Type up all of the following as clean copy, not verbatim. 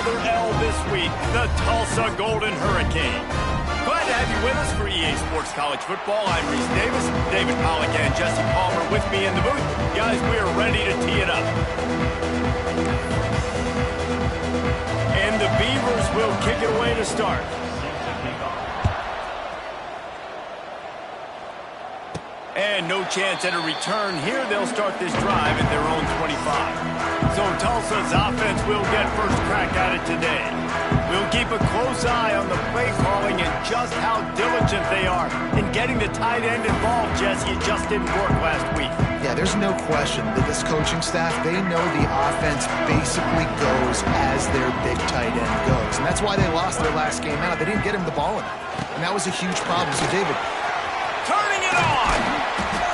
another L this week, the Tulsa Golden Hurricane. Glad to have you with us for EA Sports College Football. I'm Reese Davis, David Pollack and Jesse Palmer with me in the booth. Guys, we are ready to tee it up. And the Beavers will kick it away to start. And no chance at a return here. They'll start this drive at their own 25. So Tulsa's offense will get first crack at it today. We'll keep a close eye on the play calling and just how diligent they are in getting the tight end involved, Jesse. It just didn't work last week. Yeah, there's no question that this coaching staff, they know the offense basically goes as their big tight end goes. And that's why they lost their last game out. They didn't get him the ball enough. And that was a huge problem. So, David. Turning it on.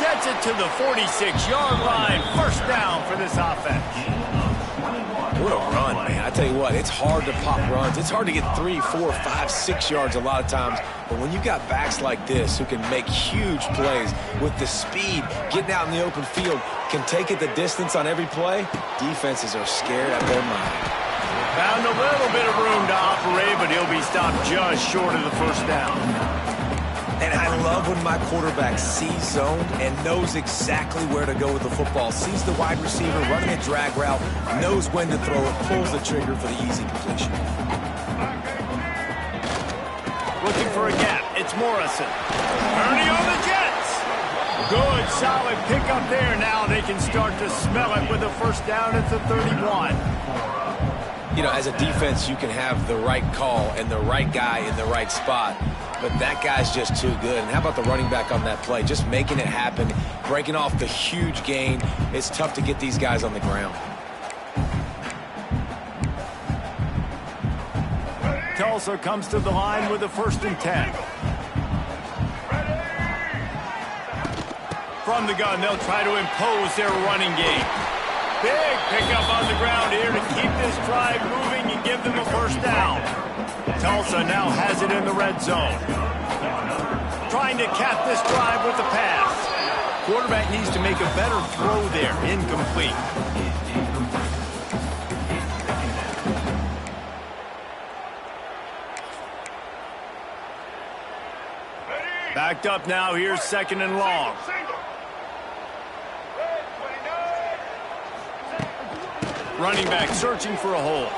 Gets it to the 46-yard line. First down for this offense. What a run, man. I tell you what, it's hard to pop runs. It's hard to get 3, 4, 5, 6 yards a lot of times. But when you got backs like this who can make huge plays with the speed, getting out in the open field, can take it the distance on every play, defenses are scared out of their mind. Found a little bit of room to operate, but he'll be stopped just short of the first down. And I love when my quarterback sees zone and knows exactly where to go with the football. Sees the wide receiver running a drag route, knows when to throw it, pulls the trigger for the easy completion. Looking for a gap. It's Morrison. Ernie on the Jets. Good, solid pickup there. Now they can start to smell it with a first down at the 31. You know, as a defense, you can have the right call and the right guy in the right spot. But that guy's just too good. And how about the running back on that play? Just making it happen, breaking off the huge gain. It's tough to get these guys on the ground. Tulsa comes to the line with a 1st and 10. From the gun, they'll try to impose their running game. Big pickup on the ground here to keep this drive moving and give them a first down. Tulsa now has it in the red zone. Trying to cap this drive with the pass. Quarterback needs to make a better throw there. Incomplete. Backed up now. Here's 2nd and long. Running back searching for a hole.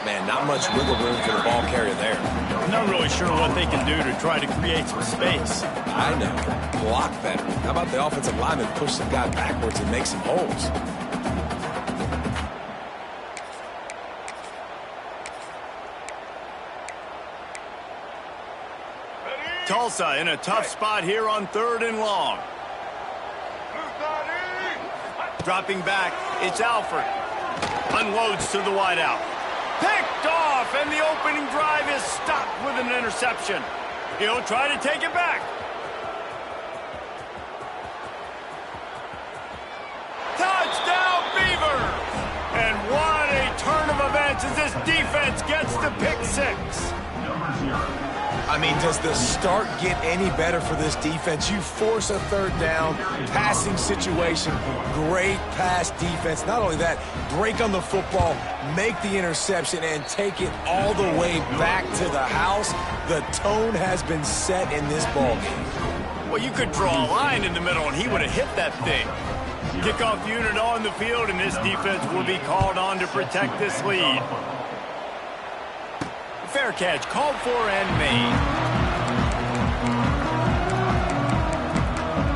Man, not much wiggle room for the ball carrier there. I'm not really sure what they can do to try to create some space. I know. Block better. How about the offensive lineman push the guy backwards and make some holes? Tulsa in a tough spot here on 3rd and long. Dropping back, it's Alford. Unloads to the wideout. Picked off, and the opening drive is stopped with an interception. He'll try to take it back. Touchdown, Beavers! And what a turn of events as this defense gets the pick 6. I mean, does the start get any better for this defense? You force a 3rd down, passing situation, great pass defense. Not only that, break on the football, make the interception, and take it all the way back to the house. The tone has been set in this ballgame. Well, you could draw a line in the middle, and he would have hit that thing. Kickoff unit on the field, and this defense will be called on to protect this lead. Fair catch, called for and made.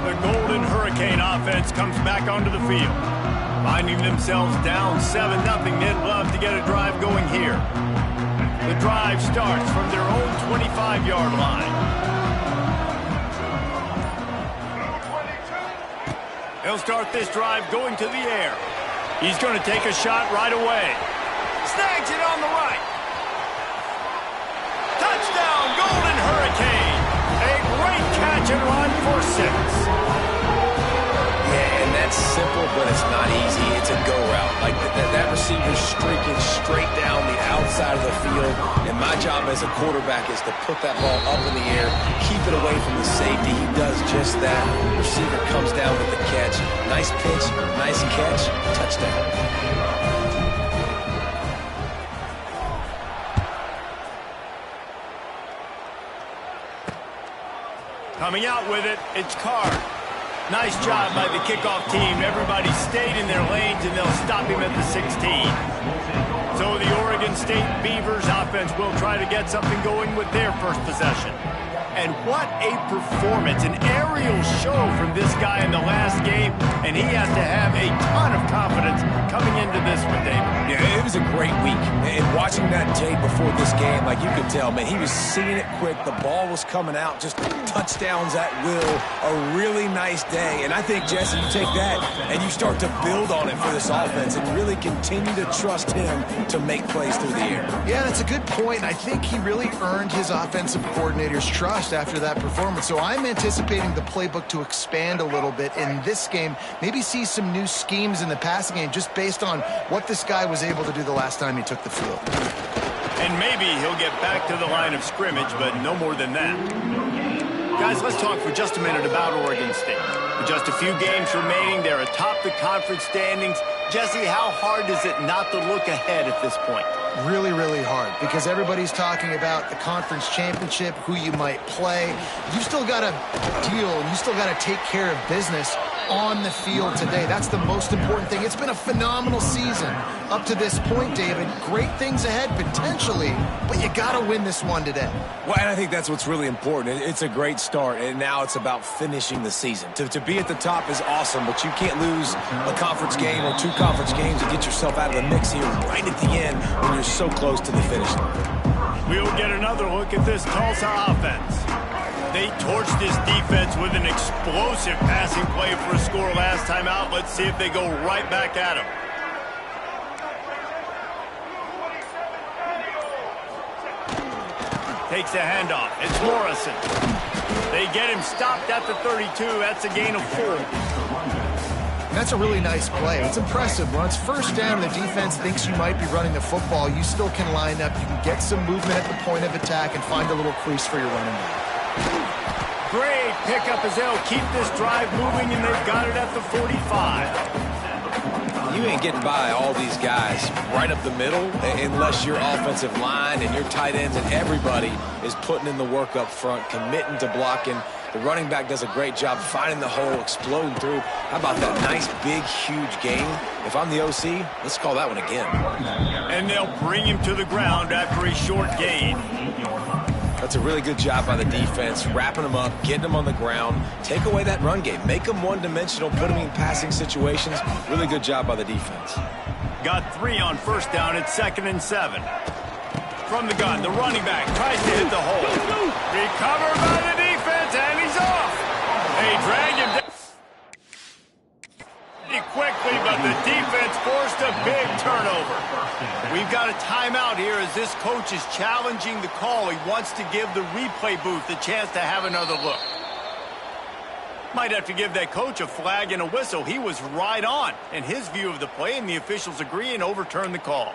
The Golden Hurricane offense comes back onto the field. Finding themselves down 7-0, they'd love to get a drive going here. The drive starts from their own 25-yard line. He'll start this drive going to the air. He's going to take a shot right away. Snags it on the right. Touchdown, Golden Hurricane. A great catch and run for 6. Yeah, and that's simple, but it's not easy. It's a go route. Like that receiver's streaking straight down the outside of the field. And my job as a quarterback is to put that ball up in the air, keep it away from the safety. He does just that. The receiver comes down with the catch. Nice pitch, nice catch, touchdown. Coming out with it, it's Carr. Nice job by the kickoff team. Everybody stayed in their lanes, and they'll stop him at the 16. So the Oregon State Beavers offense will try to get something going with their first possession. And what a performance, an aerial show from this guy in the last game, and he has to have a ton of confidence coming into this one, David. Yeah, it was a great week. And watching that tape before this game, like you could tell, man, he was seeing it quick. The ball was coming out, just touchdowns at will. A really nice day. And I think, Jesse, you take that and you start to build on it for this offense and really continue to trust him to make plays through the air. Yeah, that's a good point. I think he really earned his offensive coordinator's trust after that performance. So I'm anticipating the playbook to expand a little bit in this game, maybe see some new schemes in the passing game just based on what this guy was able to do the last time he took the field. And maybe he'll get back to the line of scrimmage, but no more than that. Guys, let's talk for just a minute about Oregon State. With just a few games remaining, they're atop the conference standings. Jesse, how hard is it not to look ahead at this point? Really, really hard, because everybody's talking about the conference championship, who you might play. You still got to deal, and you still got to take care of business on the field today. That's the most important thing. It's been a phenomenal season up to this point, David. Great things ahead, potentially, but you got to win this one today. Well, and I think that's what's really important. It's a great start, and now it's about finishing the season. To be at the top is awesome, but you can't lose a conference game or two conference games and get yourself out of the mix here right at the end when you're so close to the finish line. We'll get another look at this Tulsa offense. They torched this defense with an explosive passing play for a score last time out. Let's see if they go right back at him. Takes a handoff. It's Morrison. They get him stopped at the 32. That's a gain of 4. That's a really nice play. It's impressive. When it's first down, the defense thinks you might be running the football. You still can line up. You can get some movement at the point of attack and find a little crease for your running back. Great pickup as they'll keep this drive moving, and they've got it at the 45. You ain't getting by all these guys right up the middle unless your offensive line and your tight ends and everybody is putting in the work up front, committing to blocking. The running back does a great job finding the hole, exploding through. How about that nice, big, huge gain? If I'm the OC, let's call that one again. And they'll bring him to the ground after a short gain. That's a really good job by the defense, wrapping them up, getting them on the ground. Take away that run game. Make them one-dimensional, put them in passing situations. Really good job by the defense. Got 3 on first down. It's 2nd and 7. From the gun, the running back tries to hit the hole. Recovered by the defense, and he's off. They drag him down quickly, but the defense forced a big turnover. We've got a timeout here as this coach is challenging the call. He wants to give the replay booth a chance to have another look. Might have to give that coach a flag and a whistle. He was right on in his view of the play, and the officials agree and overturn the call.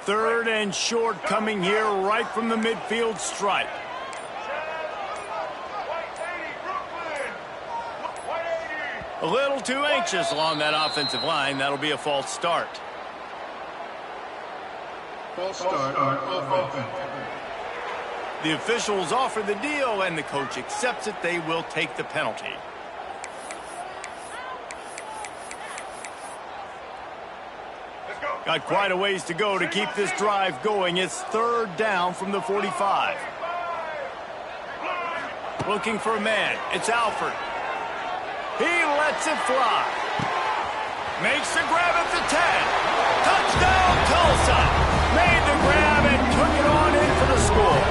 Third and short coming here right from the midfield stripe. A little too anxious along that offensive line. That'll be a false start. False start on offense. The officials offer the deal, and the coach accepts it. They will take the penalty. Got quite a ways to go to keep this drive going. It's 3rd down from the 45. Looking for a man. It's Alford. He lets it fly. Makes the grab at the 10. Touchdown, Tulsa. Made the grab and took it on in for the score.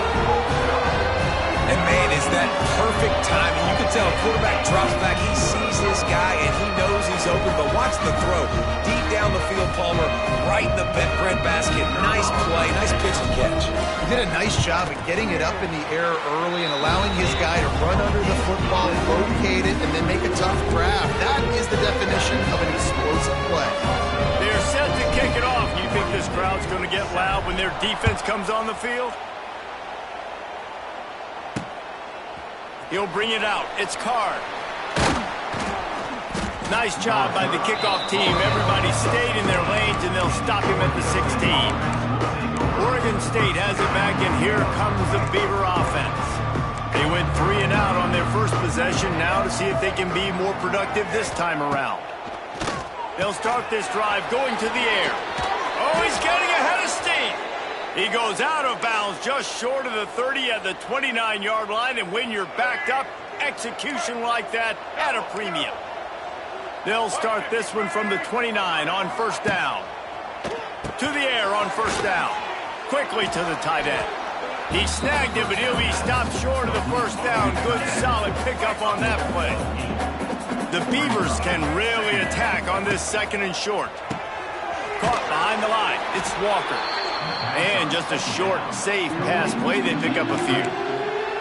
And, man, is that perfect timing. You can tell quarterback drops back. He sees his guy, and he knows he's open. But watch the throw. Deep down the field, Palmer, right in the bread basket. Nice play. Nice pitch and catch. He did a nice job at getting it up in the air early and allowing his guy to run under the football, locate it, and then make a tough grab. That is the definition of an explosive play. They're set to kick it off. You think this crowd's going to get loud when their defense comes on the field? He'll bring it out. It's Carr. Nice job by the kickoff team. Everybody stayed in their lanes, and they'll stop him at the 16. Oregon State has it back, and here comes the Beaver offense. They went 3 and out on their first possession, now to see if they can be more productive this time around. They'll start this drive going to the air. Oh, he's getting ahead of steam. He goes out of bounds just short of the 30 at the 29-yard line, and when you're backed up, execution like that at a premium. They'll start this one from the 29 on first down. To the air on first down. Quickly to the tight end. He snagged it, but he'll be stopped short of the first down. Good, solid pickup on that play. The Beavers can really attack on this 2nd and short. Caught behind the line. It's Walker. And just a short, safe pass play. They pick up a few.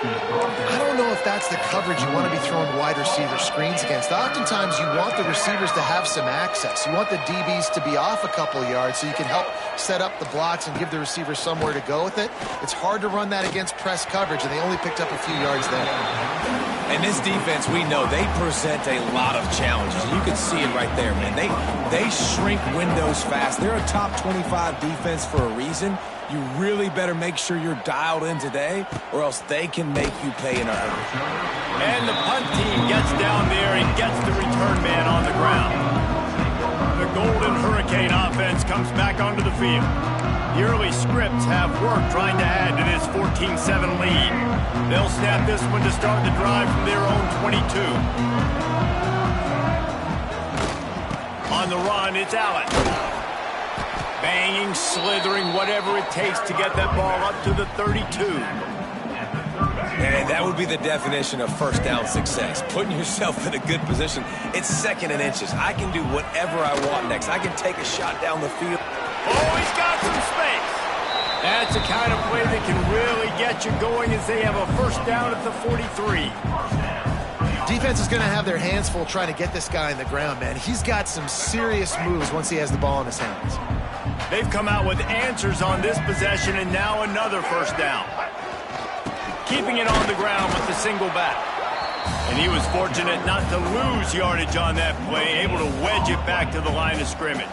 I don't know if that's the coverage you want to be throwing wide receiver screens against. Oftentimes, you want the receivers to have some access. You want the DBs to be off a couple of yards so you can help set up the blocks and give the receivers somewhere to go with it. It's hard to run that against press coverage, and they only picked up a few yards there. And this defense, we know, they present a lot of challenges. You can see it right there, man. They shrink windows fast. They're a top 25 defense for a reason. You really better make sure you're dialed in today, or else they can make you pay in a hurry. And the punt team gets down there and gets the return man on the ground. The Golden Hurricane offense comes back onto the field. The early scripts have worked trying to add to this 14-7 lead. They'll snap this one to start the drive from their own 22. On the run, it's Allen. Banging, slithering, whatever it takes to get that ball up to the 32. And that would be the definition of first down success. Putting yourself in a good position. It's 2nd and inches. I can do whatever I want next. I can take a shot down the field. Oh, he's got some space. That's the kind of play that can really get you going as they have a first down at the 43. Defense is going to have their hands full trying to get this guy in the ground, man. He's got some serious moves once he has the ball in his hands. They've come out with answers on this possession, and now another first down. Keeping it on the ground with the single back. And he was fortunate not to lose yardage on that play, able to wedge it back to the line of scrimmage.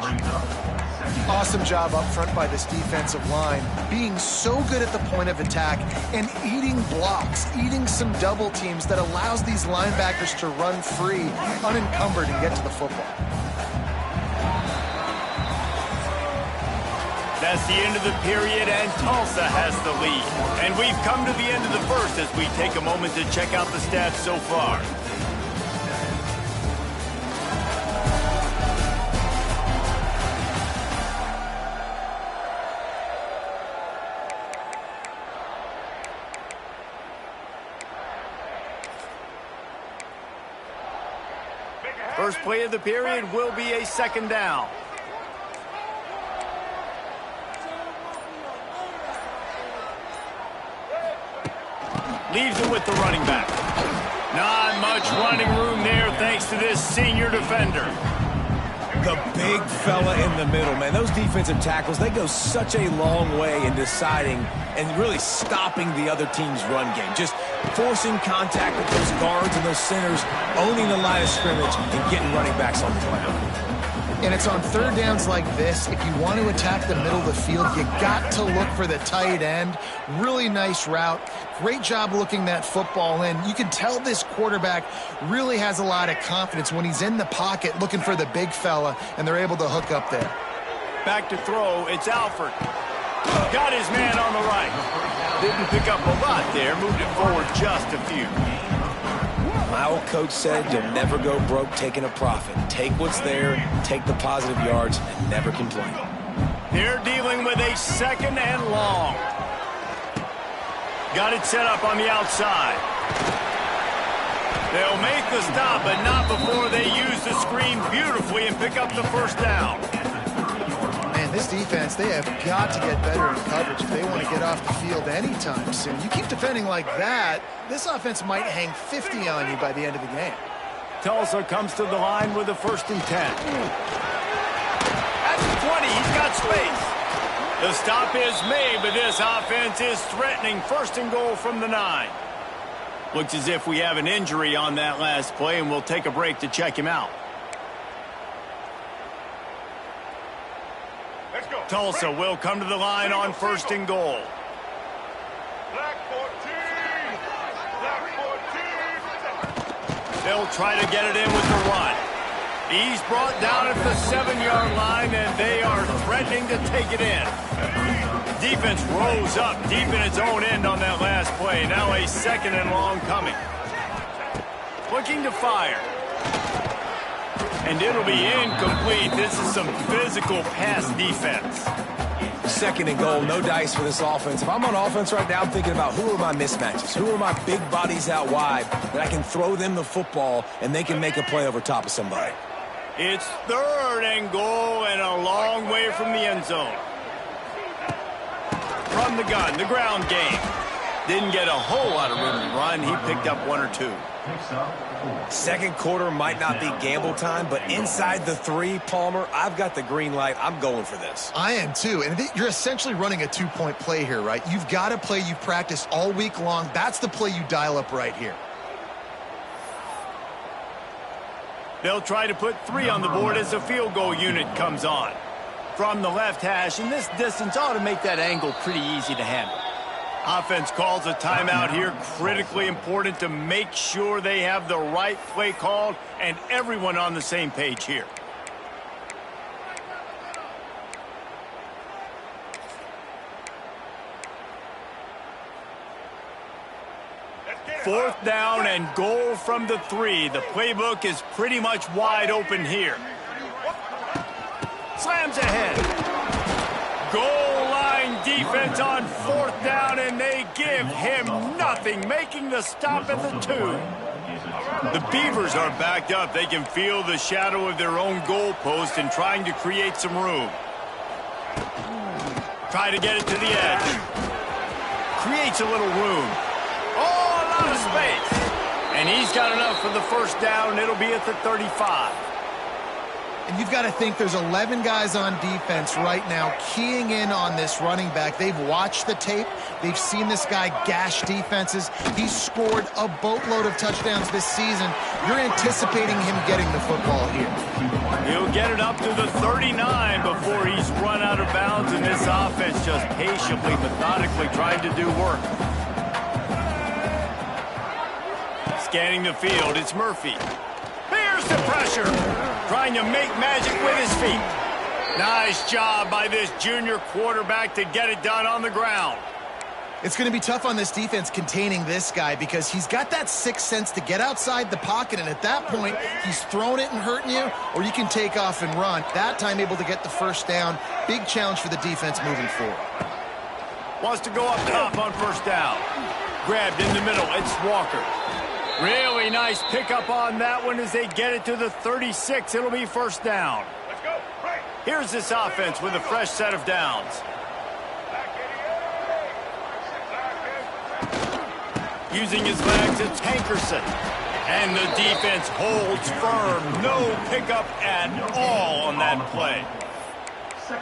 Awesome job up front by this defensive line, being so good at the point of attack and eating blocks, eating some double teams that allows these linebackers to run free, unencumbered, and get to the football. That's the end of the period, and Tulsa has the lead. And we've come to the end of the first as we take a moment to check out the stats so far. First play of the period will be a 2nd down. Leaves it with the running back. Not much running room there thanks to this senior defender. The big fella in the middle, man. Those defensive tackles, they go such a long way in deciding and really stopping the other team's run game. Just forcing contact with those guards and those centers, owning the line of scrimmage, and getting running backs on the ground. And it's on 3rd downs like this, if you want to attack the middle of the field, you got to look for the tight end. Really nice route. Great job looking that football in. You can tell this quarterback really has a lot of confidence when he's in the pocket looking for the big fella, and they're able to hook up there. Back to throw, it's Alford. Got his man on the right. Didn't pick up a lot there, moved it forward just a few. My old coach said you'll never go broke taking a profit. Take what's there, take the positive yards, and never complain. They're dealing with a 2nd and long. Got it set up on the outside. They'll make the stop, but not before they use the screen beautifully and pick up the first down. Man, this defense, they have got to get better in coverage if they want to get off the field anytime soon. You keep defending like that, this offense might hang 50 on you by the end of the game. Tulsa comes to the line with a 1st and 10. At the 20, he's got space. The stop is made, but this offense is threatening 1st and goal from the 9. Looks as if we have an injury on that last play, and we'll take a break to check him out. Tulsa will come to the line on 1st and goal. Black 14! Black 14! They'll try to get it in with the run. He's brought down at the 7-yard line, and they are threatening to take it in. Defense rose up deep in its own end on that last play. Now a 2nd and long coming. Looking to fire. And it'll be incomplete. This is some physical pass defense. 2nd and goal, no dice for this offense. If I'm on offense right now, I'm thinking about who are my mismatches? Who are my big bodies out wide that I can throw them the football and they can make a play over top of somebody? It's 3rd and goal and a long way from the end zone. From the gun, the ground game. Didn't get a whole lot of room to run. He picked up 1 or 2. 2nd quarter might not be gamble time, but inside the 3, Palmer, I've got the green light. I'm going for this. I am too, and you're essentially running a 2-point play here, right? You've got a play you've practiced all week long. That's the play you dial up right here. They'll try to put 3 on the board as the field goal unit comes on. From the left hash, and this distance ought to make that angle pretty easy to handle. Offense calls a timeout here. Critically important to make sure they have the right play called and everyone on the same page here. Fourth down and goal from the 3. The playbook is pretty much wide open here. Slams ahead. Goal line defense on 4th down, and they give him nothing, making the stop at the 2. The Beavers are backed up. They can feel the shadow of their own goalpost and trying to create some room. Try to get it to the edge. Creates a little room. Oh, a lot of space. And he's got enough for the 1st down. It'll be at the 35. And you've got to think there's 11 guys on defense right now keying in on this running back. They've watched the tape. They've seen this guy gash defenses. He's scored a boatload of touchdowns this season. You're anticipating him getting the football here. He'll get it up to the 39 before he's run out of bounds, and this offense just patiently, methodically trying to do work. Scanning the field, it's Murphy. Here's the pressure. Trying to make magic with his feet. Nice job by this junior quarterback to get it done on the ground. It's going to be tough on this defense containing this guy because he's got that 6th sense to get outside the pocket, and at that point, he's throwing it and hurting you, or you can take off and run. That time able to get the 1st down. Big challenge for the defense moving forward. Wants to go up top on 1st down. Grabbed in the middle. It's Walker. Really nice pickup on that one as they get it to the 36. It'll be 1st down. Let's go. Right. Here's this offense with a fresh set of downs. Using his legs, it's Hankerson. And the defense holds firm. No pickup at all on that play.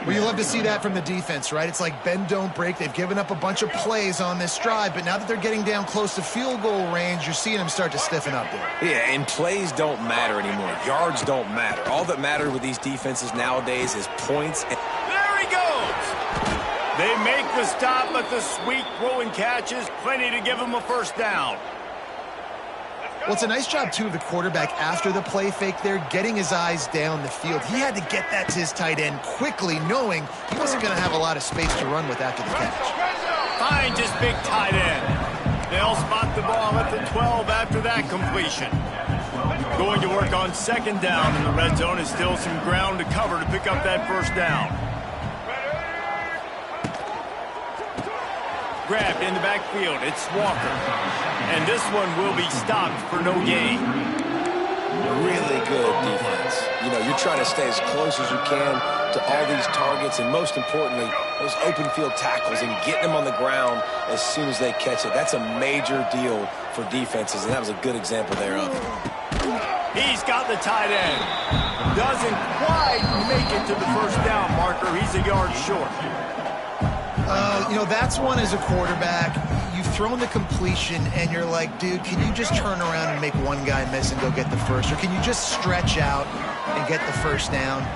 Well, you love to see that from the defense, right? It's like bend, don't break. They've given up a bunch of plays on this drive, but now that they're getting down close to field goal range, you're seeing them start to stiffen up there. Yeah, and plays don't matter anymore. Yards don't matter. All that matters with these defenses nowadays is points. There he goes! They make the stop, but the sweet throw and catch is plenty to give them a 1st down. Well, it's a nice job, too, of the quarterback after the play fake there, getting his eyes down the field. He had to get that to his tight end quickly, knowing he wasn't going to have a lot of space to run with after the catch. Finds his big tight end. They'll spot the ball at the 12 after that completion. Going to work on 2nd down in the red zone is still some ground to cover to pick up that 1st down. Grabbed in the backfield, it's Walker. And this one will be stopped for no gain. Really good defense. You know, you're trying to stay as close as you can to all these targets, and most importantly, those open field tackles and getting them on the ground as soon as they catch it. That's a major deal for defenses, and that was a good example there of it. He's got the tight end. Doesn't quite make it to the 1st down marker. He's a yard short. You know, that's one as a quarterback. You've thrown the completion, and you're like, dude, can you just turn around and make one guy miss and go get the 1st? Or can you just stretch out and get the 1st down?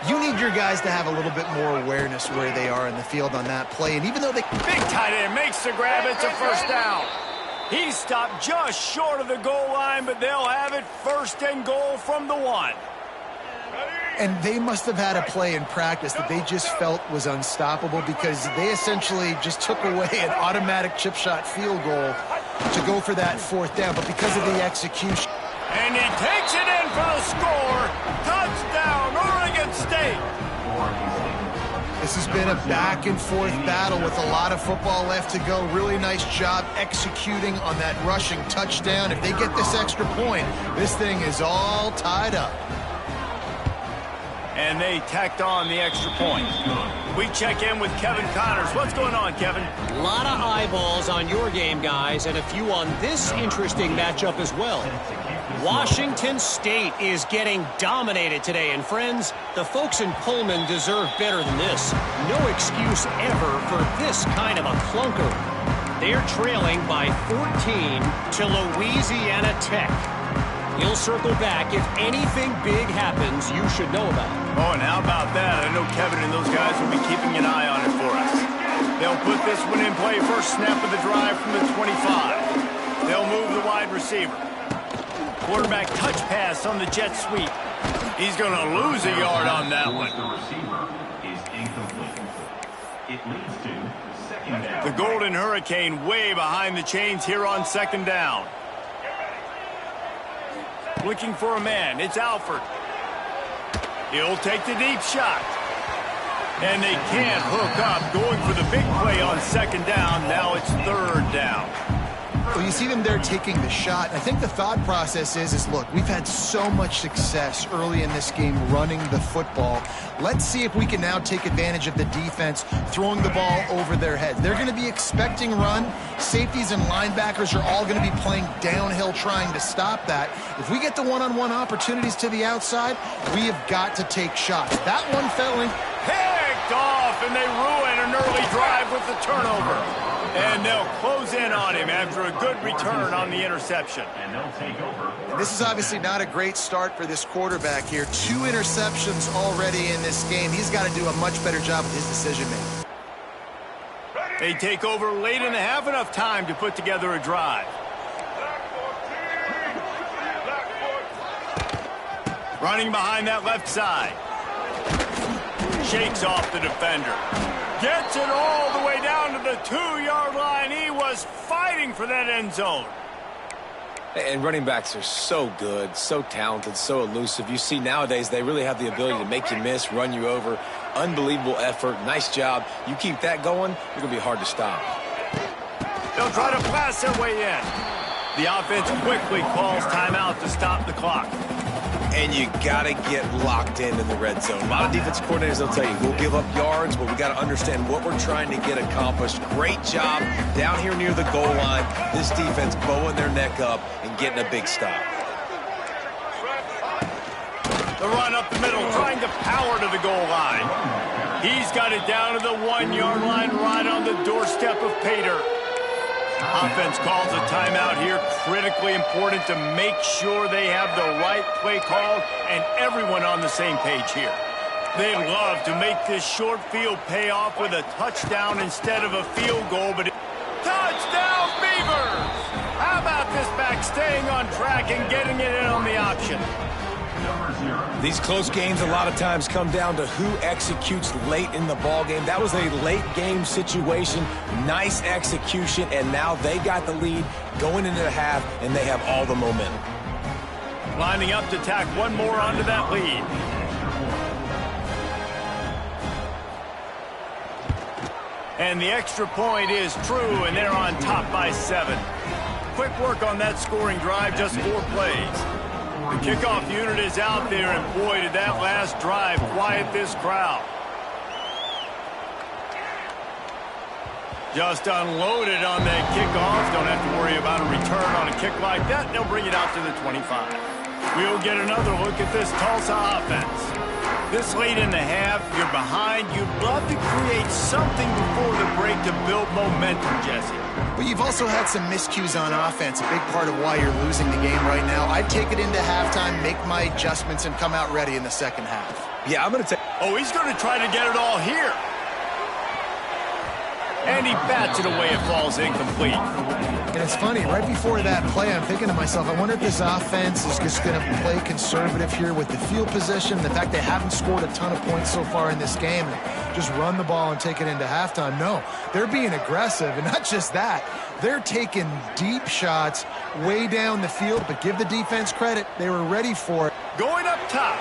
You need your guys to have a little bit more awareness where they are in the field on that play. And even though they... Big tight end makes the grab. It's a first down. He stopped just short of the goal line, but they'll have it first and goal from the 1. And they must have had a play in practice that they just felt was unstoppable because they essentially just took away an automatic chip shot field goal to go for that 4th down. But because of the execution... And he takes it in for the score. Touchdown, Oregon State. This has been a back-and-forth battle with a lot of football left to go. Really nice job executing on that rushing touchdown. If they get this extra point, this thing is all tied up. And they tacked on the extra point. We check in with Kevin Connors. What's going on, Kevin? A lot of eyeballs on your game, guys, and a few on this interesting matchup as well. Washington State is getting dominated today, and friends, the folks in Pullman deserve better than this. No excuse ever for this kind of a clunker. They're trailing by 14 to Louisiana Tech. He'll circle back if anything big happens you should know about. Oh, and how about that? I know Kevin and those guys will be keeping an eye on it for us. They'll put this one in play. First snap of the drive from the 25. They'll move the wide receiver. Quarterback touch pass on the jet sweep. He's going to lose a yard on that one. The receiver is incomplete. It leads to second down. The Golden Hurricane way behind the chains here on 2nd down. Looking for a man. It's Alford. He'll take the deep shot. And they can't hook up. Going for the big play on 2nd down. Now it's 3rd down. Well, you see them there taking the shot. I think the thought process is look, we've had so much success early in this game running the football. Let's see if we can now take advantage of the defense throwing the ball over their heads. They're going to be expecting run. Safeties and linebackers are all going to be playing downhill trying to stop that. If we get the one-on-one opportunities to the outside, we have got to take shots. That one fell in. Picked off, and they ruin an early drive with the turnover. And they'll close in on him after a good return on the interception. And they'll take over. And this is obviously not a great start for this quarterback here. 2 interceptions already in this game. He's got to do a much better job with his decision-making. They take over late in the half, enough time to put together a drive. Running behind that left side. Shakes off the defender. Gets it all the way down to the 2-yard line. He was fighting for that end zone. And running backs are so good, so talented, so elusive. You see nowadays they really have the ability to make you miss, run you over. Unbelievable effort. Nice job. You keep that going, you're going to be hard to stop. They'll try to blast their way in. The offense quickly calls timeout to stop the clock. And you got to get locked in the red zone. A lot of defensive coordinators will tell you, we'll give up yards, but we got to understand what we're trying to get accomplished. Great job down here near the goal line. This defense bowing their neck up and getting a big stop. The run up the middle, trying to power to the goal line. He's got it down to the 1-yard line, right on the doorstep of Pater. Offense calls a timeout here. Critically important to make sure they have the right play called and everyone on the same page here. They'd love to make this short field pay off with a touchdown instead of a field goal, but touchdown Beavers! How about this back staying on track and getting it in on the option? These close games a lot of times come down to who executes late in the ball game. That was a late game situation. Nice execution, and now they got the lead going into the half, and they have all the momentum. Lining up to tack one more onto that lead. And the extra point is true, and they're on top by 7. Quick work on that scoring drive, just 4 plays. The kickoff unit is out there, and boy, did that last drive quiet this crowd. Just unloaded on that kickoff. Don't have to worry about a return on a kick like that. They'll bring it out to the 25. We'll get another look at this Tulsa offense. This late in the half, you're behind. You'd love to create something before the break to build momentum, Jesse. But you've also had some miscues on offense, a big part of why you're losing the game right now. I'd take it into halftime, make my adjustments, and come out ready in the second half. Yeah, I'm going to take... Oh, he's going to try to get it all here. And he bats it away. It falls incomplete. And it's funny, right before that play, I'm thinking to myself, I wonder if this offense is just going to play conservative here with the field position, the fact they haven't scored a ton of points so far in this game, and just run the ball and take it into halftime. No, they're being aggressive, and not just that, they're taking deep shots way down the field, but give the defense credit, they were ready for it. Going up top.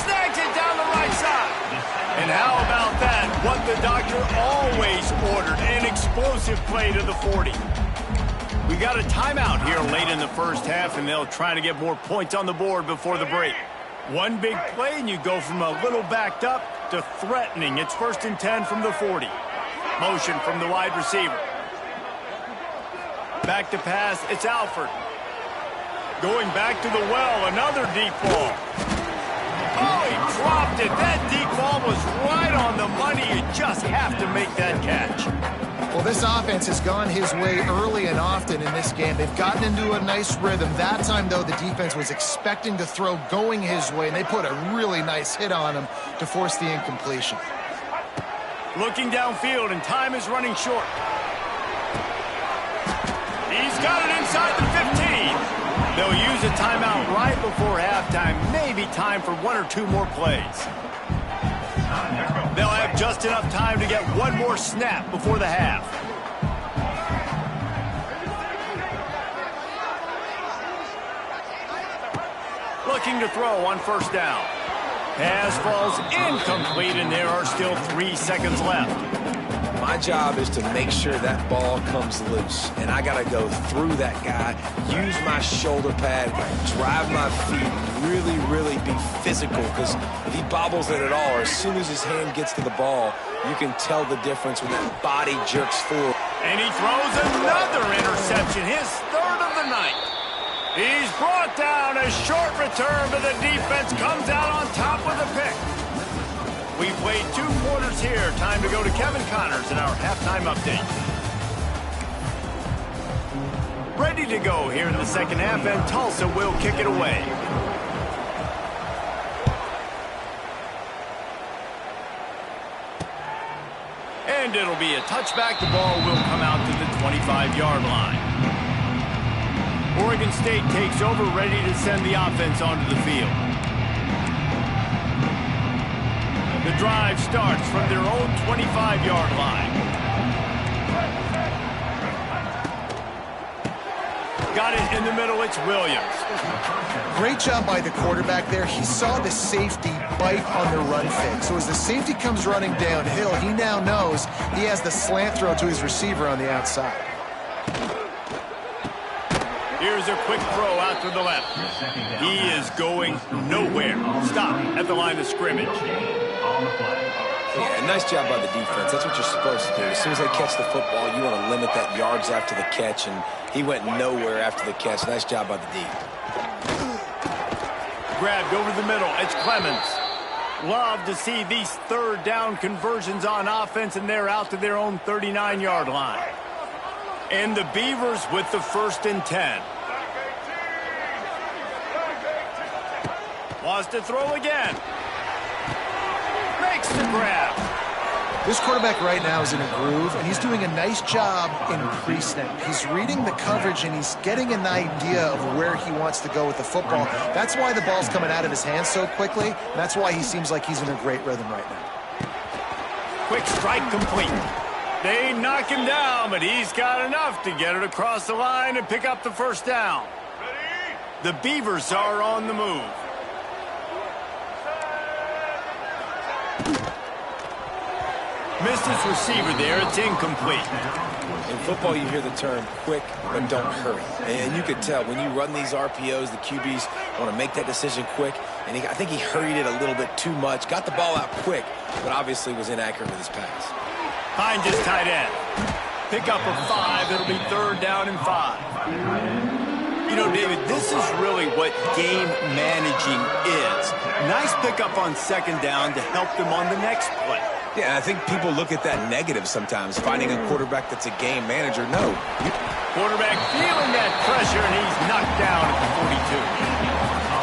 Snags it down the right side. And how about that? What the doctor always ordered, an explosive play to the 40. We got a timeout here late in the first half, and they'll try to get more points on the board before the break. One big play, and you go from a little backed up to threatening. It's 1st and 10 from the 40. Motion from the wide receiver. Back to pass, it's Alford. Going back to the well, another deep ball. Oh, he dropped it. That deep ball was right on the money. You just have to make that catch. Well, this offense has gone his way early and often in this game. They've gotten into a nice rhythm. That time, though, the defense was expecting to throw going his way, and they put a really nice hit on him to force the incompletion. Looking downfield, and time is running short. He's got it inside the 15. They'll use a timeout right before halftime. Maybe time for 1 or 2 more plays. They'll have just enough time to get one more snap before the half. Looking to throw on 1st down. Pass falls incomplete, and there are still 3 seconds left. My job is to make sure that ball comes loose, and I got to go through that guy, use my shoulder pad, drive my feet, really be physical, because if he bobbles it at all, or as soon as his hand gets to the ball, you can tell the difference when that body jerks forward. And he throws another interception, his 3rd of the night. He's brought down, a short return, but the defense comes out on top with a pick. We played 2 quarters here. Time to go to Kevin Connors in our halftime update. Ready to go here in the second half, and Tulsa will kick it away. And it'll be a touchback. The ball will come out to the 25-yard line. Oregon State takes over, ready to send the offense onto the field. The drive starts from their own 25-yard line. Got it in the middle, it's Williams. Great job by the quarterback there. He saw the safety bite on the run fake. So as the safety comes running downhill, he now knows he has the slant throw to his receiver on the outside. Here's a quick throw out to the left. He is going nowhere. Stop at the line of scrimmage. Yeah, nice job by the defense. That's what you're supposed to do. As soon as they catch the football, you want to limit that yards after the catch, and he went nowhere after the catch. Nice job by the D. Grabbed over the middle. It's Clemens. Love to see these 3rd down conversions on offense, and they're out to their own 39-yard line. And the Beavers with the 1st and 10. Wants to throw again. Makes the grab. This quarterback right now is in a groove, and he's doing a nice job in pre-snap. He's reading the coverage, and he's getting an idea of where he wants to go with the football. That's why the ball's coming out of his hands so quickly, and that's why he seems like he's in a great rhythm right now. Quick strike complete. They knock him down, but he's got enough to get it across the line and pick up the 1st down. The Beavers are on the move. Missed his receiver there. It's incomplete. In football, you hear the term quick, but don't hurry. And you could tell when you run these RPOs, the QBs want to make that decision quick. And I think he hurried it a little bit too much. Got the ball out quick, but obviously was inaccurate with his pass. Finds his tight end. Pick up a 5. It'll be 3rd down and 5. You know, David, this is really what game managing is. Nice pickup on 2nd down to help them on the next play. Yeah, I think people look at that negative sometimes, finding a quarterback that's a game manager. No. Quarterback feeling that pressure, and he's knocked down at the 42.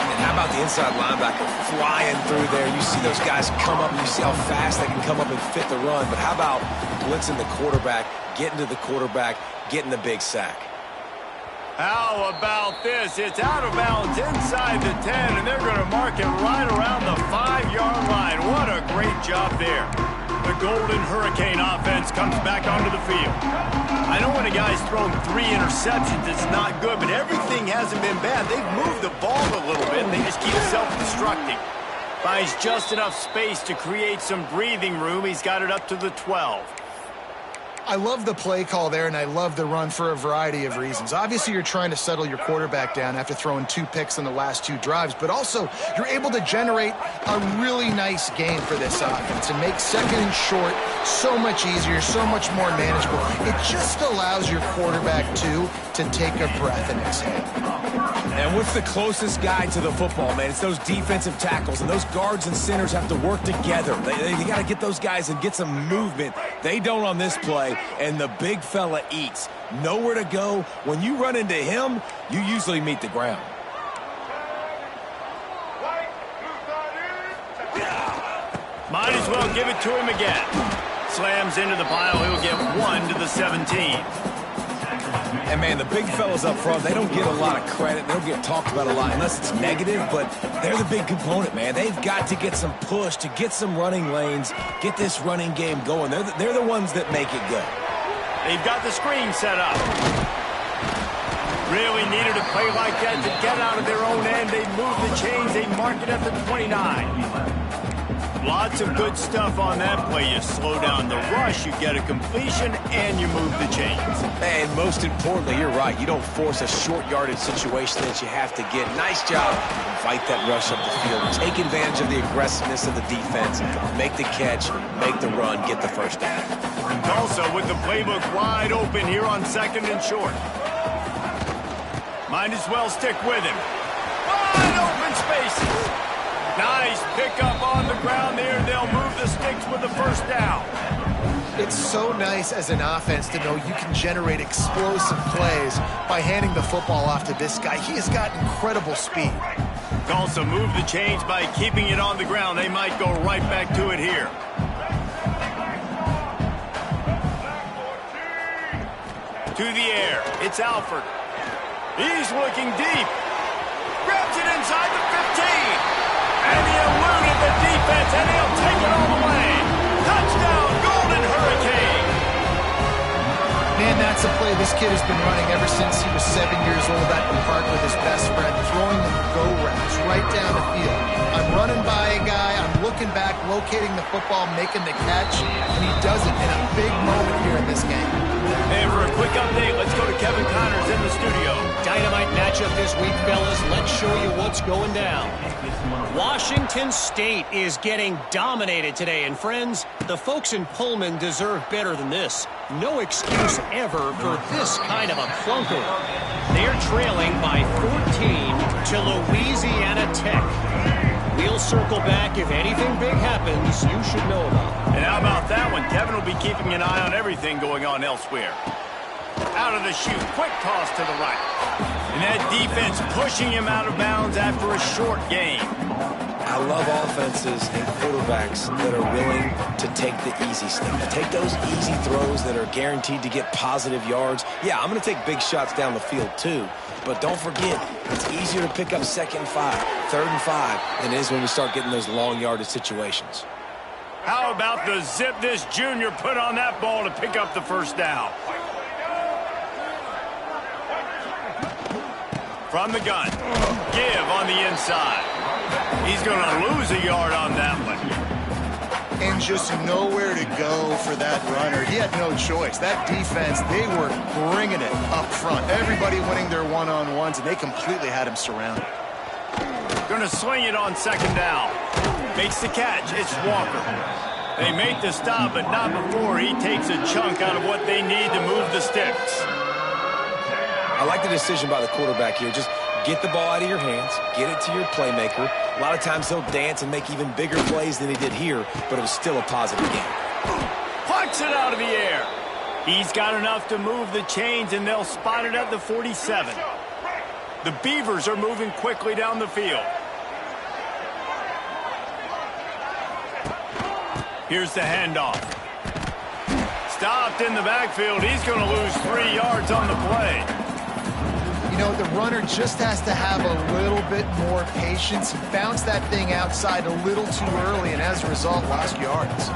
And how about the inside linebacker flying through there? You see those guys come up, and you see how fast they can come up and fit the run. But how about blitzing the quarterback, getting to the quarterback, getting the big sack? How about this? It's out of bounds inside the 10, and they're going to mark it right around the 5-yard line. What a great job there. The Golden Hurricane offense comes back onto the field. I know when a guy's thrown 3 interceptions, it's not good, but everything hasn't been bad. They've moved the ball a little bit, and they just keep self-destructing. Finds just enough space to create some breathing room. He's got it up to the 12. I love the play call there, and I love the run for a variety of reasons. Obviously, you're trying to settle your quarterback down after throwing 2 picks in the last 2 drives, but also you're able to generate a really nice game for this offense and make second and short so much easier, so much more manageable. It just allows your quarterback, too, to take a breath and exhale. And what's the closest guy to the football, man? It's those defensive tackles, and those guards and centers have to work together. They got to get those guys and get some movement. They don't on this play, and the big fella eats. Nowhere to go. When you run into him, you usually meet the ground. Might as well give it to him again. Slams into the pile. He'll get 1 to the 17. And, man, the big fellas up front, they don't get a lot of credit. They don't get talked about a lot unless it's negative, but they're the big component, man. They've got to get some push, to get some running lanes, get this running game going. They're the ones that make it go. They've got the screen set up. Really needed a play like that to get out of their own end. They move the chains. They mark it at the 29. Lots of good stuff on that play. You slow down the rush, you get a completion, and you move the chains. And most importantly, you're right. You don't force a short yardage situation that you have to get. Nice job. Invite that rush up the field. Take advantage of the aggressiveness of the defense. Make the catch, make the run, get the first down. Tulsa with the playbook wide open here on second and short. Might as well stick with him. Wide open spaces. Nice pickup on the ground there. They'll move the sticks with the first down. It's so nice as an offense to know you can generate explosive plays by handing the football off to this guy. He has got incredible speed. Tulsa moved the chains by keeping it on the ground. They might go right back to it here. To the air. It's Alford. He's looking deep. Grabs it inside the 15. And he eluded the defense, and he'll take it all the way. Touchdown, Golden Hurricane. Man, that's a play this kid has been running ever since he was 7 years old at the park with his best friend, throwing go routes right down the field. I'm running by a guy, I'm looking back, locating the football, making the catch, and he does it in a big moment here in this game. And for a quick update, let's go to Kevin Connors in the studio. Dynamite matchup this week, fellas. Let's show you what's going down. Washington State is getting dominated today, and friends, the folks in Pullman deserve better than this. No excuse ever for this kind of a clunker. They're trailing by 14 to Louisiana Tech. We'll circle back if anything big happens you should know about. And how about that one? Kevin will be keeping an eye on everything going on elsewhere. Out of the chute, quick toss to the right. And that defense pushing him out of bounds after a short game. I love offenses and quarterbacks that are willing to take the easy stuff. Take those easy throws that are guaranteed to get positive yards. Yeah, I'm going to take big shots down the field too. But don't forget, it's easier to pick up 2nd and 5, 3rd and 5 than it is when we start getting those long yardage situations. How about the zip this junior put on that ball to pick up the first down? From the gun. Give on the inside. He's going to lose a yard on that one. And just nowhere to go for that runner. He had no choice. That defense, they were bringing it up front. Everybody winning their one-on-ones, and they completely had him surrounded. Going to swing it on 2nd down. Makes the catch. It's Walker. They make the stop, but not before he takes a chunk out of what they need to move the sticks. I like the decision by the quarterback here. Just get the ball out of your hands, get it to your playmaker. A lot of times he'll dance and make even bigger plays than he did here, but it was still a positive game. Kicks it out of the air. He's got enough to move the chains, and they'll spot it at the 47. The Beavers are moving quickly down the field. Here's the handoff. Stopped in the backfield. He's going to lose 3 yards on the play. You know, the runner just has to have a little bit more patience. He bounced that thing outside a little too early, and as a result, lost yards.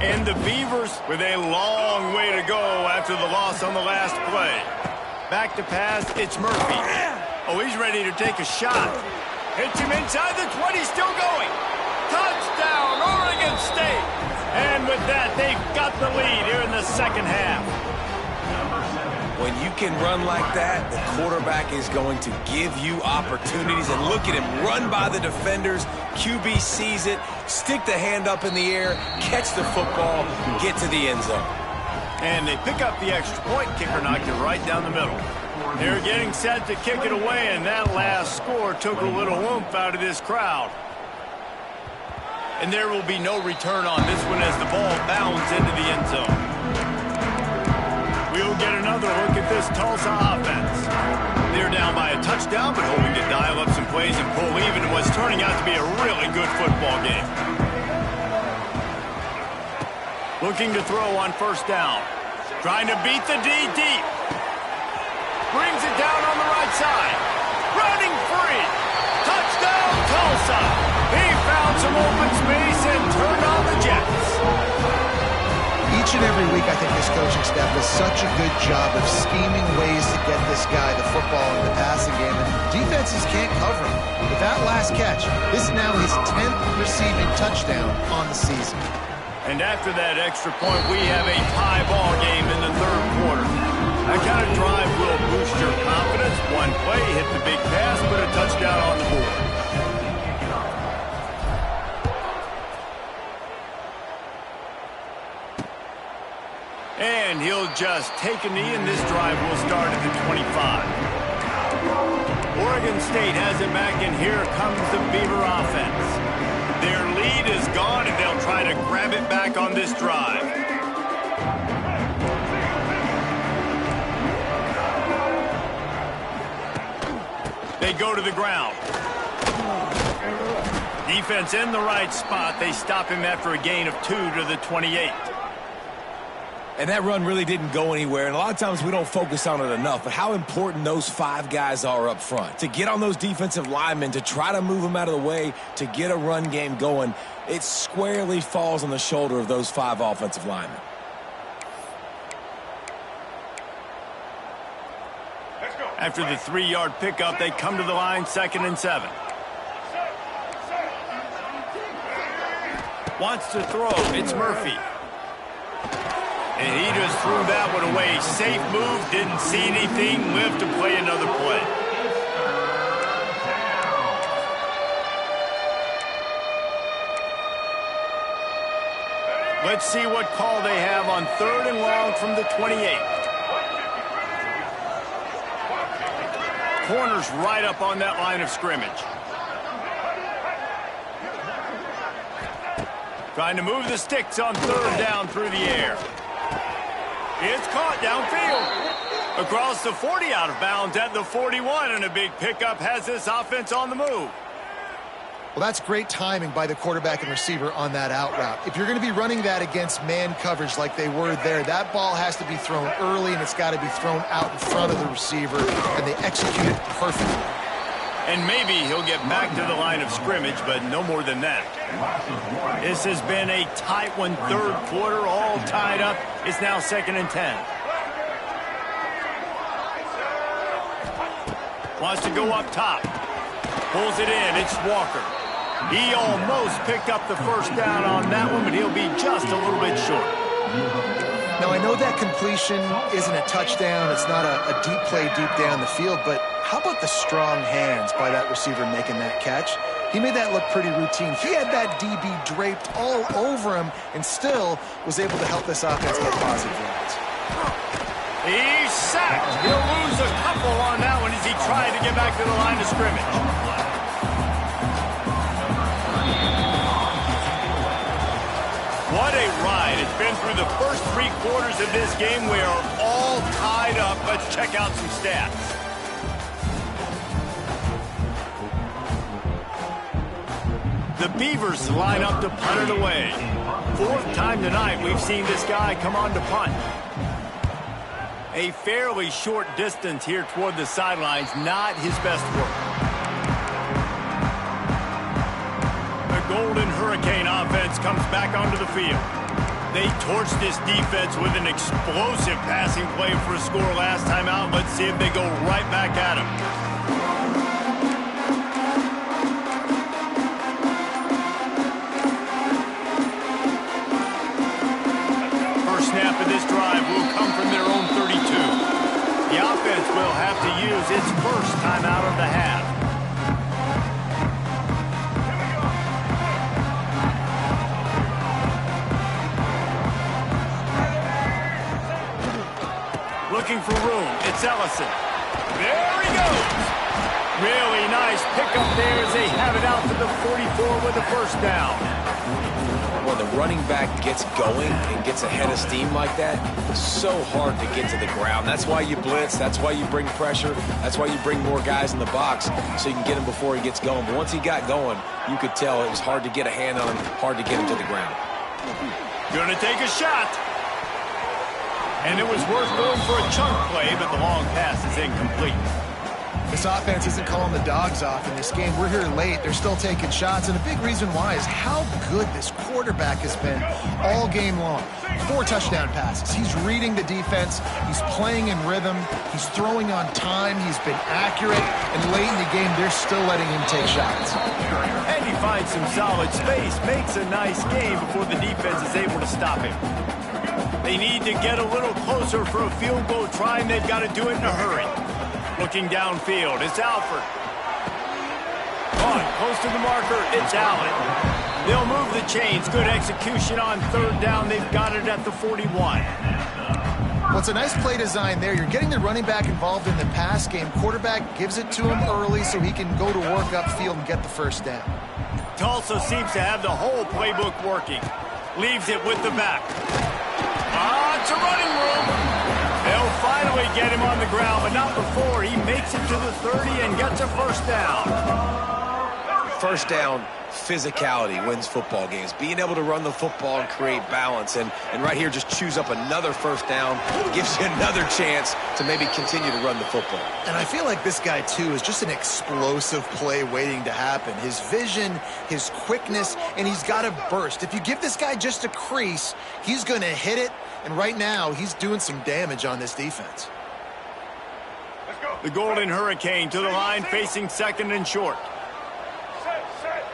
And the Beavers with a long way to go after the loss on the last play. Back to pass, it's Murphy. Oh, he's ready to take a shot. Hits him inside the 20, still going. Touchdown, Oregon State. And with that, they've got the lead here in the second half. When you can run like that, the quarterback is going to give you opportunities. And look at him run by the defenders. QB sees it, stick the hand up in the air, catch the football, get to the end zone. And they pick up the extra point. Kicker knocked it right down the middle. They're getting set to kick it away, and that last score took a little oomph out of this crowd. And there will be no return on this one as the ball bounds into the end zone. We'll get another look at this Tulsa offense. They're down by a touchdown, but hoping to dial up some plays and pull even in what's turning out to be a really good football game. Looking to throw on first down. Trying to beat the D deep. Brings it down on the right side. Running free. Touchdown, Tulsa. He found some open space and turned on the Jets. Each and every week, I think this coaching staff does such a good job of scheming ways to get this guy the football in the passing game, and defenses can't cover him. With that last catch, this is now his 10th receiving touchdown on the season. And after that extra point, we have a tie ball game in the third quarter. That kind of drive will boost your confidence. One play, hit the big pass, put a touchdown on the board. And he'll just take a knee, and this drive will start at the 25. Oregon State has it back, and here comes the Beaver offense. Their lead is gone, and they'll try to grab it back on this drive. They go to the ground. Defense in the right spot. They stop him after a gain of 2 to the 28. And that run really didn't go anywhere, and a lot of times we don't focus on it enough, but how important those 5 guys are up front. To get on those defensive linemen, to try to move them out of the way, to get a run game going, it squarely falls on the shoulder of those 5 offensive linemen. After the 3-yard pickup, they come to the line, 2nd and 7. Wants to throw, it's Murphy. And he just threw that one away. Safe move, didn't see anything, lived to play another play. Let's see what call they have on 3rd and long from the 28. Corner's right up on that line of scrimmage. Trying to move the sticks on 3rd down through the air. It's caught downfield. Across the 40, out of bounds at the 41, and a big pickup has this offense on the move. Well, that's great timing by the quarterback and receiver on that out route. If you're going to be running that against man coverage like they were there, that ball has to be thrown early, and it's got to be thrown out in front of the receiver, and they execute it perfectly. And maybe he'll get back to the line of scrimmage, but no more than that. This has been a tight one, 3rd quarter, all tied up. It's now 2nd and 10. Wants to go up top. Pulls it in. It's Walker. He almost picked up the first down on that one, but he'll be just a little bit short. Now, I know that completion isn't a touchdown. It's not a deep play deep down the field, but how about the strong hands by that receiver making that catch? He made that look pretty routine. He had that DB draped all over him and still was able to help this offense get positive yards. He's sacked. He'll lose a couple on that one as he tried to get back to the line of scrimmage. What a ride. A been through the first 3 quarters of this game. We are all tied up. Let's check out some stats. The Beavers line up to punt it away. 4th time tonight we've seen this guy come on to punt. A fairly short distance here toward the sidelines, not his best work. The Golden Hurricane offense comes back onto the field. They torched this defense with an explosive passing play for a score last time out. Let's see if they go right back at him. First snap of this drive will come from their own 32. The offense will have to use its first timeout of the half. Looking for room. It's Ellison. There he goes. Really nice pickup there as they have it out to the 44 with a first down. When the running back gets going and gets ahead of steam like that, it's so hard to get to the ground. That's why you blitz. That's why you bring pressure. That's why you bring more guys in the box so you can get him before he gets going. But once he got going, you could tell it was hard to get a hand on him, hard to get him to the ground. Gonna take a shot. And it was worth going for a chunk play, but the long pass is incomplete. This offense isn't calling the dogs off in this game. We're here late. They're still taking shots, and a big reason why is how good this quarterback has been all game long. 4 touchdown passes. He's reading the defense. He's playing in rhythm. He's throwing on time. He's been accurate, and late in the game, they're still letting him take shots. And he finds some solid space, makes a nice game before the defense is able to stop him. They need to get a little closer for a field goal try, and they've got to do it in a hurry. Looking downfield, it's Alford. On, close to the marker, it's Allen. They'll move the chains. Good execution on 3rd down. They've got it at the 41. Well, it's a nice play design there. You're getting the running back involved in the pass game. Quarterback gives it to him early so he can go to work upfield and get the first down. Tulsa seems to have the whole playbook working. Leaves it with the back. It's a running room. They'll finally get him on the ground, but not before he makes it to the 30 and gets a first down. First down, physicality wins football games. Being able to run the football and create balance. And right here, just choose up another first down. Gives you another chance to maybe continue to run the football. And I feel like this guy, too, is just an explosive play waiting to happen. His vision, his quickness, and he's got a burst. If you give this guy just a crease, he's going to hit it. And right now, he's doing some damage on this defense. Let's go. The Golden Hurricane to the line, facing 2nd and short. Set.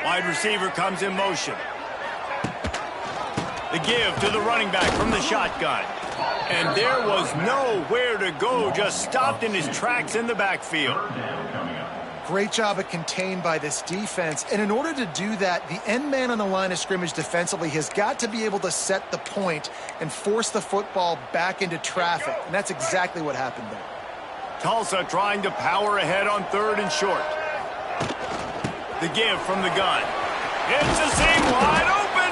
Wide receiver comes in motion. The give to the running back from the shotgun. And there was nowhere to go, just stopped in his tracks in the backfield. Great job of contained by this defense. And in order to do that, the end man on the line of scrimmage defensively has got to be able to set the point and force the football back into traffic. And that's exactly what happened there. Tulsa trying to power ahead on 3rd and short. The give from the gun. It's the seam wide open.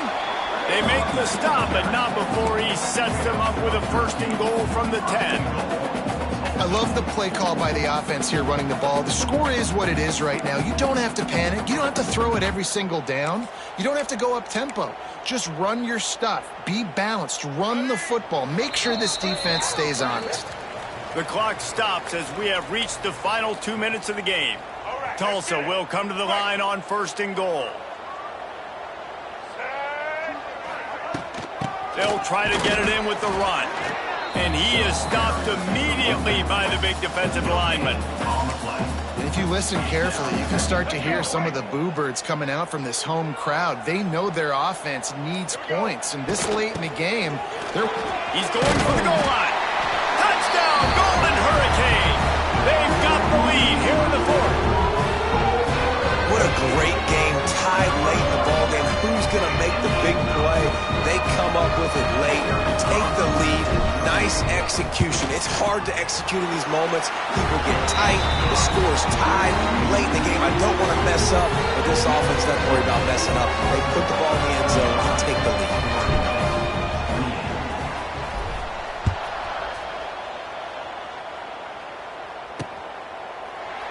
They make the stop, but not before he sets them up with a 1st and goal from the 10. I love the play call by the offense here running the ball. The score is what it is right now. You don't have to panic. You don't have to throw it every single down. You don't have to go up tempo. Just run your stuff. Be balanced. Run the football. Make sure this defense stays honest. The clock stops as we have reached the final 2 minutes of the game. Tulsa will come to the line on 1st and goal. They'll try to get it in with the run. And he is stopped immediately by the big defensive lineman. And if you listen carefully, you can start to hear some of the boo birds coming out from this home crowd. They know their offense needs points. And this late in the game, he's going for the goal line. Touchdown, Golden Hurricane. They've got the lead here in the 4th. What a great game, tied late in the ballgame. Who's going to make the big play? They come up with it late, take the lead. Nice execution. It's hard to execute in these moments. People get tight. The score's tied late in the game. I don't want to mess up, but this offense doesn't worry about messing up. They put the ball in the end zone and take the lead.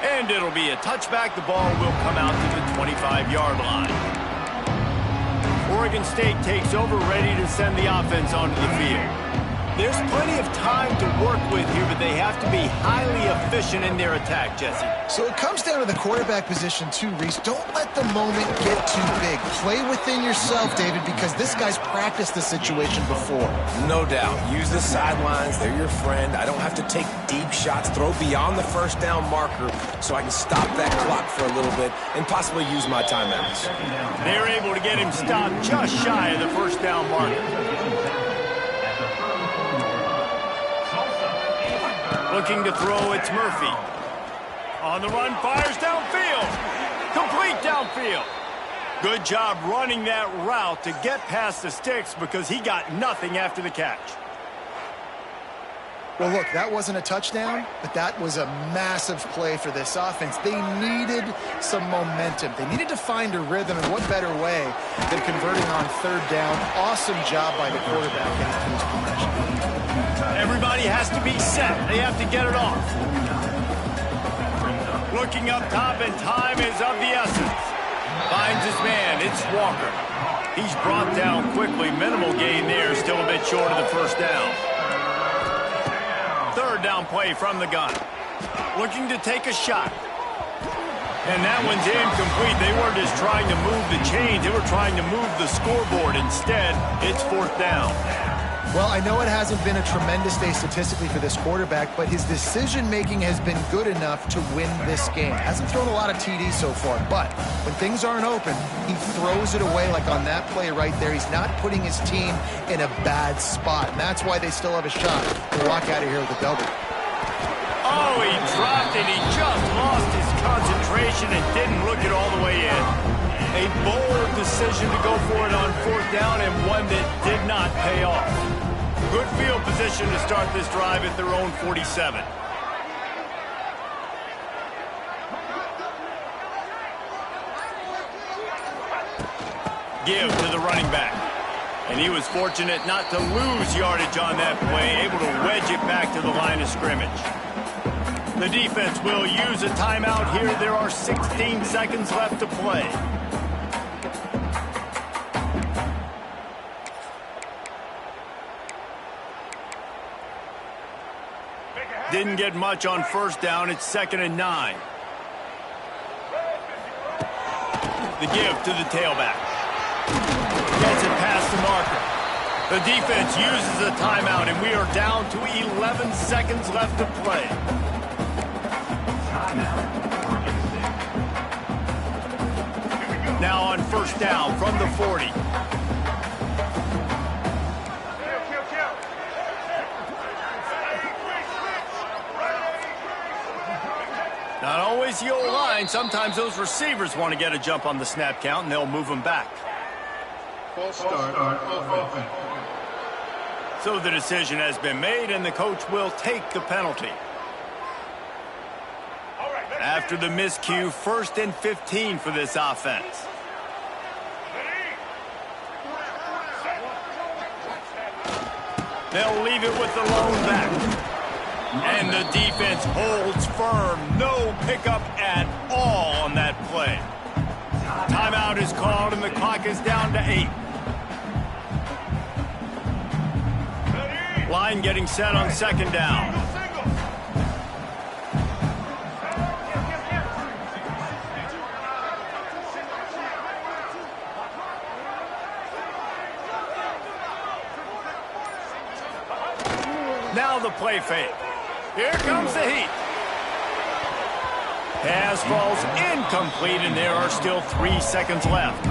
And it'll be a touchback. The ball will come out to the 25-yard line. Oregon State takes over, ready to send the offense onto the field. There's plenty of time to work with here, but they have to be highly efficient in their attack, Jesse. So it comes down to the quarterback position too, Reese. Don't let the moment get too big. Play within yourself, David, because this guy's practiced the situation before. No doubt. Use the sidelines. They're your friend. I don't have to take deep shots. Throw beyond the first down marker so I can stop that clock for a little bit and possibly use my timeouts. They're able to get him stopped just shy of the first down marker. Looking to throw, it's Murphy. On the run, fires downfield. Complete downfield. Good job running that route to get past the sticks because he got nothing after the catch. Well, look, that wasn't a touchdown, but that was a massive play for this offense. They needed some momentum. They needed to find a rhythm, and what better way than converting on third down. Awesome job by the quarterback getting to his progression. Everybody has to be set. They have to get it off. Looking up top, and time is of the essence. Finds his man. It's Walker. He's brought down quickly. Minimal gain there. Still a bit short of the first down. Third down play from the gun. Looking to take a shot. And that one's incomplete. They weren't just trying to move the chains. They were trying to move the scoreboard. Instead, it's fourth down. Well, I know it hasn't been a tremendous day statistically for this quarterback, but his decision-making has been good enough to win this game. Hasn't thrown a lot of TDs so far, but when things aren't open, he throws it away like on that play right there. He's not putting his team in a bad spot, and that's why they still have a shot to walk out of here with a double. Oh, he dropped it. He just lost his concentration and didn't look it all the way in. A bold decision to go for it on fourth down, and one that did not pay off. Good field position to start this drive at their own 47. Give to the running back. And he was fortunate not to lose yardage on that play, able to wedge it back to the line of scrimmage. The defense will use a timeout here. There are 16 seconds left to play. Didn't get much on first down. It's 2nd and 9. The give to the tailback. Gets it past the marker. The defense uses a timeout, and we are down to 11 seconds left to play. Now on first down from the 40. Not always the old line. Sometimes those receivers want to get a jump on the snap count, and they'll move them back. False start on offense. So the decision has been made, and the coach will take the penalty. After the miscue, 1st and 15 for this offense. They'll leave it with the lone back. And the defense holds firm. No pickup at all on that play. Timeout is called, and the clock is down to 8. Line getting set on 2nd down. Now the play fake. Here comes the heat. Pass falls incomplete, and there are still 3 seconds left.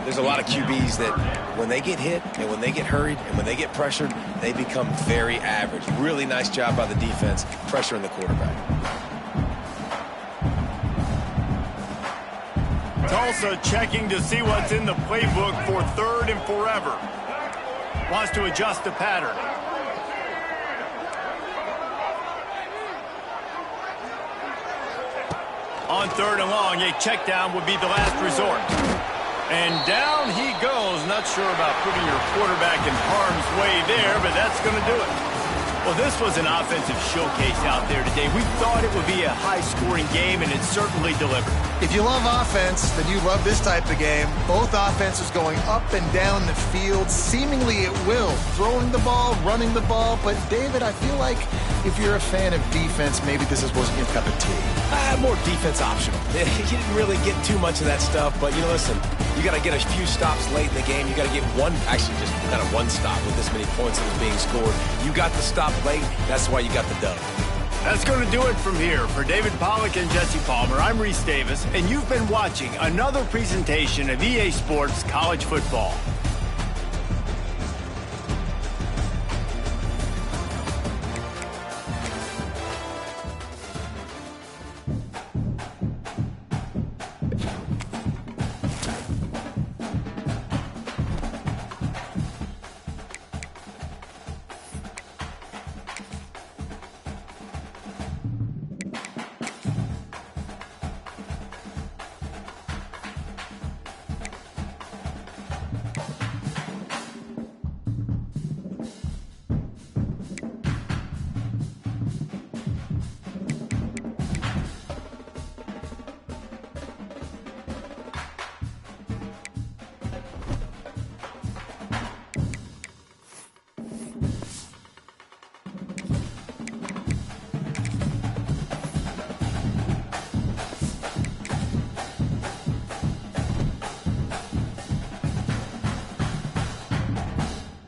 There's a lot of QBs that when they get hit and when they get hurried and when they get pressured, they become very average. Really nice job by the defense pressuring the quarterback. Tulsa checking to see what's in the playbook for 3rd and forever. Wants to adjust the pattern. On 3rd and long, a check down would be the last resort. And down he goes. Not sure about putting your quarterback in harm's way there, but that's going to do it. Well, this was an offensive showcase out there today. We thought it would be a high-scoring game, and it certainly delivered. If you love offense, then you love this type of game. Both offenses going up and down the field, seemingly at will, throwing the ball, running the ball. But, David, I feel like if you're a fan of defense, maybe this wasn't your cup of tea. More defense optional. You didn't really get too much of that stuff, but, listen, you got to get a few stops late in the game. You got to get actually just kind of one stop with this many points that was being scored. You got the stop late. That's why you got the dub. That's going to do it from here. For David Pollack and Jesse Palmer, I'm Reese Davis, and you've been watching another presentation of EA Sports College Football.